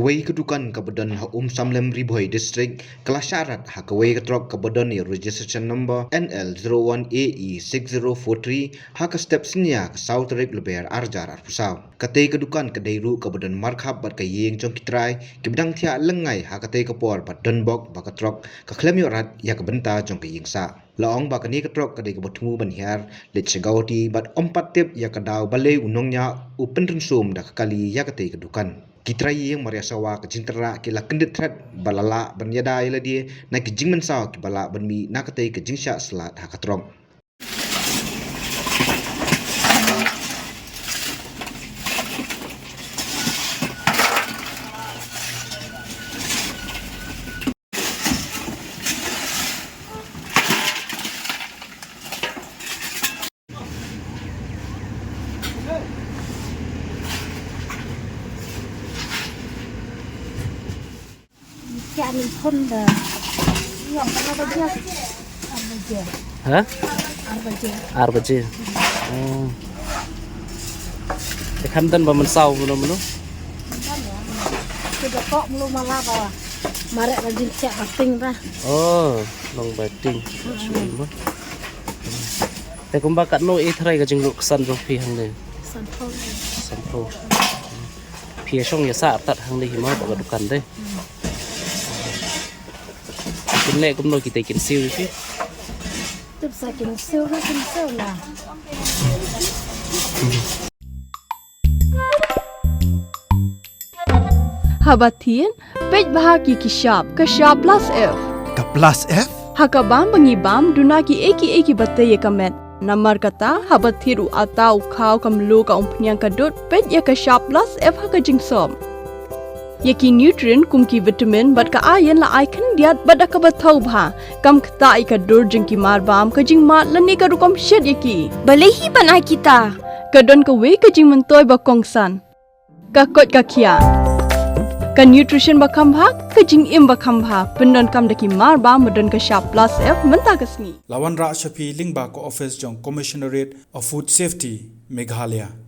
Kawai kedukan kebedan Samlem Riboy District kelas syarat kawai ketrok kebedan registration number NL01AE6043 step senia South Rip Leber Arjar Arpusau. Katai kedukan kedairu kebedan markhab bat kayeng jong kitrai kebedang tia lengai katai kepor bat donbok bakatrok keklem yorat ya kebenta jong kayeng sa. Laong bakani ketrok kadai kebotmu banhiar let segauti bat ompat tip ya kadau balai unongnya upen rensum dah kali ya katai kedukan. Kitrai yang Maria Sawa ke cintera kila kendit thread balala banyada ila dia na kijing mensau ki bala banmi na katai kijing sya selat hakatrong. Dạ mình thôn là nhỏ con nó bao nhiêu? Hả? Arbajir. Arbajir. Cái khăn tân vào mình sau mình nó. Sudah kok belum malah bawa. Marek rajin cek bating ra. Oh, long bating.แต่cũng bakat no e thrai ka jinglu san ro phi hang ne. San pho. Phi song ya sa tat hang ne hi ma ba dukan de. Kun le cũng no ki te kin siu fi. Tiếp sa kin siu là. Habatin, pej bahagi kishap, kashap plus F. Ka plus F? Hakabam bangibam dunaki eki batay kamet. Namar kata habathiru atau kau kamlu ka umpnyang kadut pej ya kashap plus F hakajingsom. Yaki nutrient kumki vitamin bat ka ayan la icon diat bat akabatau bha kam kta ikadur jingki marbam kajing mat lani ka rukom shed yaki. Balehi banai kita. Kadon ka we kajing mentoy bakongsan. Kakot kakia. Ka nutrition bakam bha kajing im bakam bha pendon kam daki marba medon ka sharp plus F menta kasni. Lawan Ra Shafi Lingba ko office jong Commissionerate of Food Safety Meghalaya.